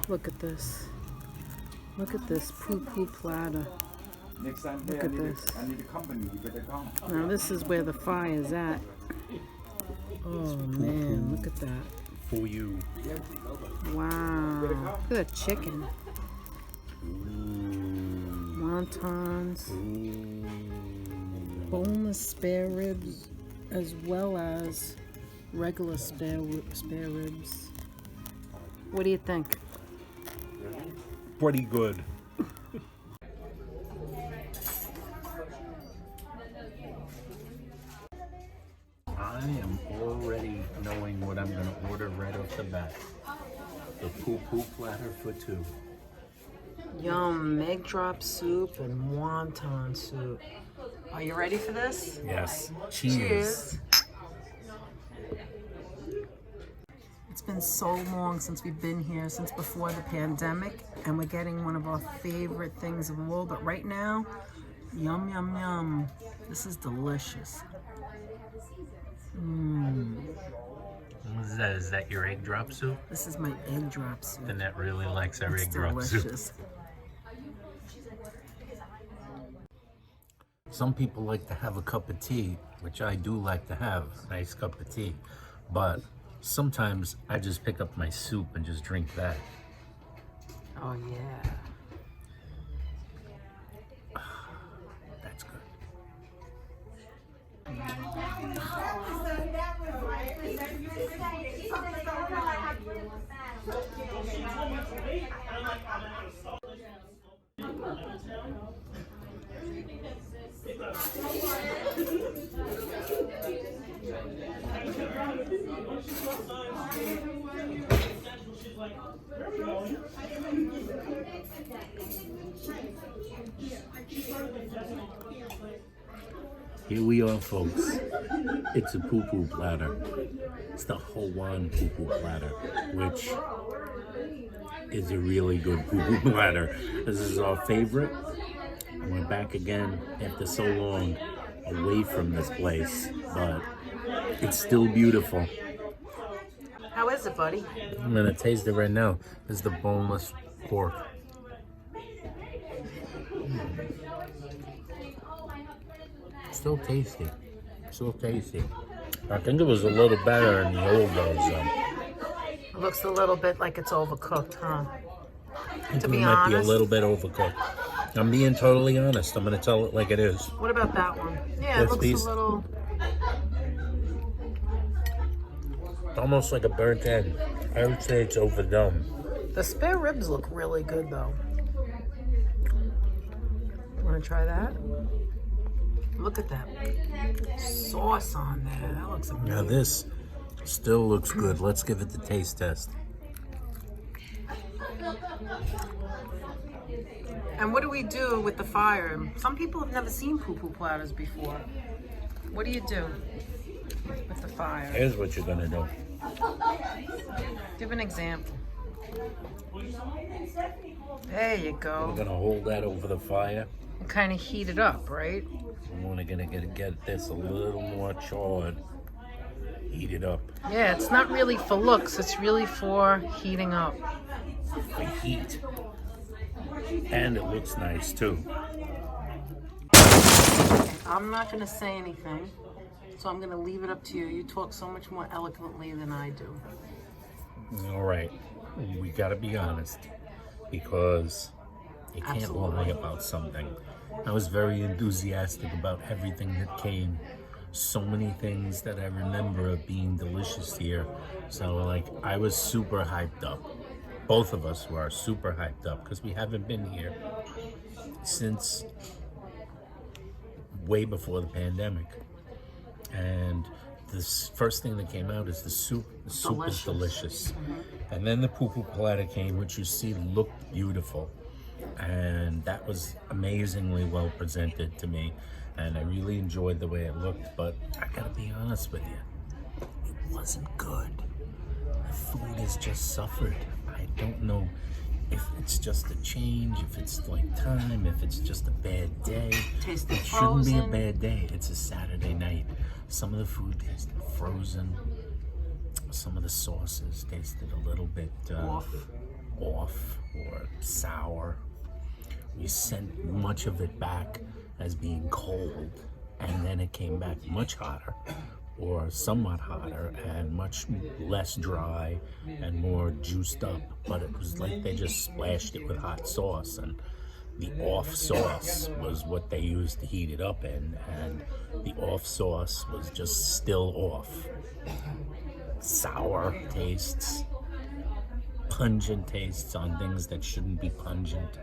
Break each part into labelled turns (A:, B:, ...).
A: Look at this. Look at this Pu Pu Platter.
B: Next time,
A: Look at this.
B: I need a company. You better come.
A: Now this is where the fire's at. Oh man, look at that.
C: For you.
A: Wow. Look at that chicken. Wontons. Boneless spare ribs as well as regular spare ribs. What do you think?
C: Pretty good. I am already knowing what I'm going to order right off the bat. The Pu Pu Platter for 2.
A: Yum, egg drop soup and wonton soup. Are you ready for this?
C: Yes. Cheers.
A: It's been so long since we've been here, since before the pandemic, and we're getting one of our favorite things of all. But right now, yum, yum, yum. This is delicious.
C: Is that your egg drop soup?
A: This is my egg drop soup.
C: Then that really likes our
A: It's
C: egg drop soup.
A: delicious.
C: Some people like to have a cup of tea, which I do like to have, a nice cup of tea. But sometimes I just pick up my soup and just drink that.
A: Oh yeah.
C: That's good. Here we are, folks. It's a Pu Pu Platter. It's the Ho Wan Pu Pu Platter, which is a really good Pu Pu Platter. This is our favorite. And we're back again after so long away from this place, but it's still beautiful.
A: How is it, buddy?
C: I'm gonna taste it right now. This is the boneless pork. Still tasty. Still tasty. I think it was a little better in the old days though.
A: It looks a little bit like it's overcooked, huh?
C: I
A: To
C: think
A: be
C: it might be a
A: honest.
C: little bit overcooked. I'm being totally honest. I'm gonna tell it like it is.
A: What about that one? Yeah, it
C: This
A: looks
C: piece?
A: a little.
C: Almost like a burnt end. I would say it's overdone.
A: The spare ribs look really good, though. Want to try that? Look at that sauce on there. That looks amazing.
C: Now this still looks good. Let's give it the taste test.
A: And what do we do with the fire? Some people have never seen Pu Pu Platters before. What do you do with the fire?
C: Here's what you're gonna do.
A: Give an example. There you
C: We're
A: go.
C: gonna hold that over the fire.
A: And kind of heat it up, right?
C: We're gonna get this a little more charred. Heat it up.
A: Yeah, it's not really for looks. It's really for heating up.
C: For heat. And it looks nice too.
A: I'm not going to say anything, so I'm going to leave it up to you. You talk so much more eloquently than I do.
C: All right, we gotta be honest, because you can't
A: Absolutely.
C: lie about something. I was very enthusiastic about everything that came. So many things that I remember of being delicious here. So like, I was super hyped up. Both of us were super hyped up because we haven't been here since way before the pandemic. And this first thing that came out is the soup. The soup is delicious. And then the Pu Pu Platter came, which you see looked beautiful. And that was amazingly well presented to me. And I really enjoyed the way it looked, but I gotta be honest with you, it wasn't good. The food has just suffered. I don't know if it's just a change, if it's like time, if it's just a bad day.
A: Tasted
C: It shouldn't be a
A: frozen.
C: bad day. It's a Saturday night. Some of the food tasted frozen. Some of the sauces tasted a little bit off or sour. We sent much of it back as being cold, and then it came back much hotter, or somewhat hotter, and much less dry and more juiced up. But it was like they just splashed it with hot sauce, and the off sauce was what they used to heat it up in, and the off sauce was just still off. Sour tastes, pungent tastes on things that shouldn't be pungent,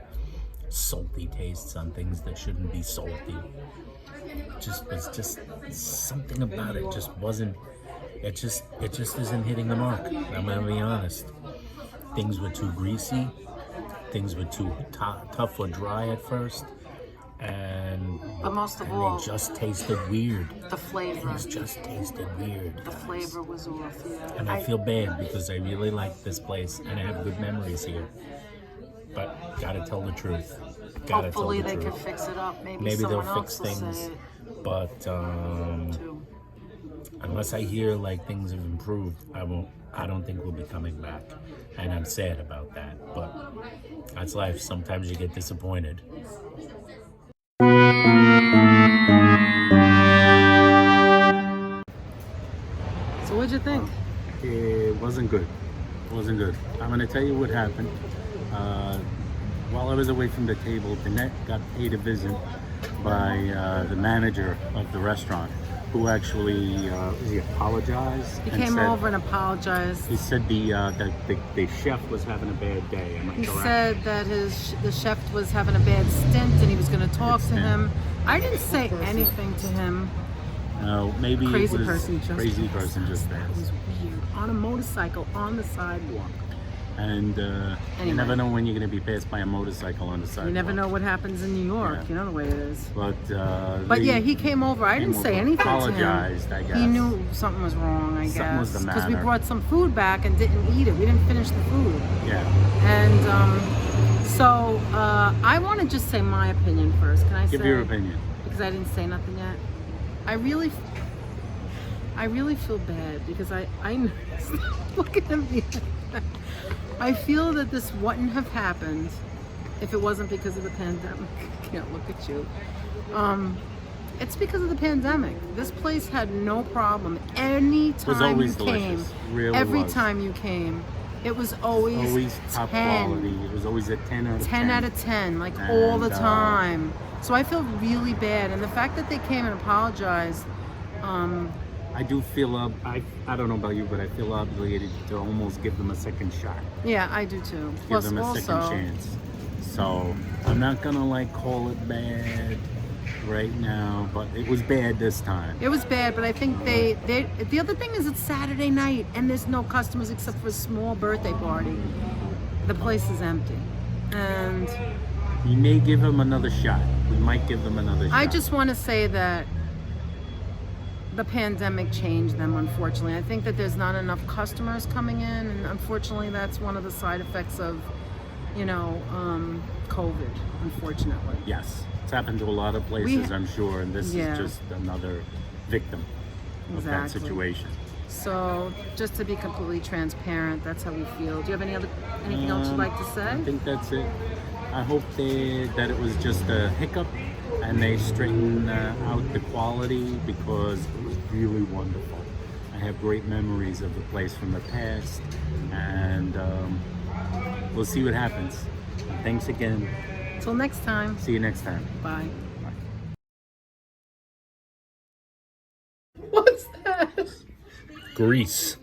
C: salty tastes on things that shouldn't be salty. Just something about it just wasn't, it just isn't hitting the mark. I'm gonna be honest. Things were too greasy, things were too tough or dry at first,
A: but most of all,
C: they just tasted weird.
A: the flavor.
C: It just tasted weird.
A: The flavor was off, yeah.
C: And I feel bad because I really like this place and I have good memories here. But gotta tell the truth.
A: Hopefully they can fix it up. Maybe
C: they'll
A: someone
C: fix
A: else will
C: things.
A: say it.
C: But unless I hear like things have improved, I don't think we'll be coming back. And I'm sad about that. But that's life. Sometimes you get disappointed.
A: So what'd you think?
C: It wasn't good. It wasn't good. I'm going to tell you what happened. While I was away from the table, Danette got paid a visit by the manager of the restaurant, who actually he apologized.
A: He came over and apologized.
C: He said that the chef was having a bad day. Am I
A: He
C: correct?
A: said that the chef was having a bad stint and he was going to talk to him. I didn't say anything to him.
C: No, maybe
A: Crazy
C: it was
A: person just
C: crazy person just
A: It
C: passed.
A: was weird. On a motorcycle on the sidewalk.
C: And you never know when you're going to be passed by a motorcycle on the sidewalk.
A: You never know what happens in New York.
C: Yeah.
A: You know the way it is.
C: But
A: Yeah, he came over. I didn't say anything
C: apologized,
A: to him.
C: I guess.
A: He knew something was wrong, I
C: Something was
A: guess.
C: the
A: Because we
C: matter.
A: brought some food back and didn't eat it. We didn't finish the food.
C: Yeah.
A: And so I want to just say my opinion first. Can I say?
C: Give your opinion.
A: Because I didn't say nothing yet. I really feel bad because I look at me. I feel that this wouldn't have happened if it wasn't because of the pandemic. I can't look at you. It's because of the pandemic. This place had no problem. Any time you came,
C: Really
A: every
C: was.
A: time you came, it was always
C: top
A: 10.
C: quality. It was always a 10 out of 10.
A: 10 out of 10, like all the
C: And,
A: time. So I feel really bad. And the fact that they came and apologized,
C: I do feel I don't know about you, but I feel obligated to almost give them a second shot.
A: yeah, I do too.
C: Give
A: Plus
C: them a
A: also,
C: second chance. So I'm not gonna call it bad right now, but it was bad this time.
A: it was bad, but I think the other thing is it's Saturday night and there's no customers except for a small birthday party. The place is empty. And
C: We may give them another shot. We might give them another shot.
A: I just want to say that the pandemic changed them, unfortunately. I think that there's not enough customers coming in, and unfortunately that's one of the side effects of, COVID, unfortunately.
C: Yes, it's happened to a lot of places, I'm sure, and this
A: Yeah.
C: is just another victim of that
A: Exactly.
C: situation.
A: So just to be completely transparent, that's how we feel. Do you have anything else you'd like to say?
C: I think that's it. I hope that it was just a hiccup and they straighten out the quality, because it was really wonderful. I have great memories of the place from the past, and we'll see what happens. And thanks again.
A: Till next time.
C: See you next time.
A: Bye.
C: Bye.
A: What's that?
C: Grease.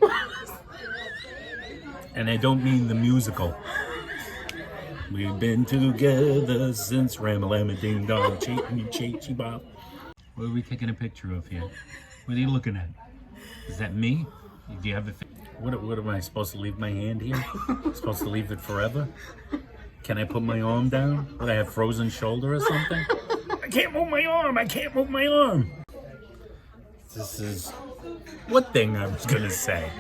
C: And I don't mean the musical. We've been together since Ram-a-lam-a-ding dong, chee bop. What are we taking a picture of here? What are you looking at? Is that me? Do you have a? What am I supposed to leave my hand here? Supposed to leave it forever? Can I put my arm down? Would I have frozen shoulder or something? I can't move my arm. I can't move my arm. This is what thing I was gonna say.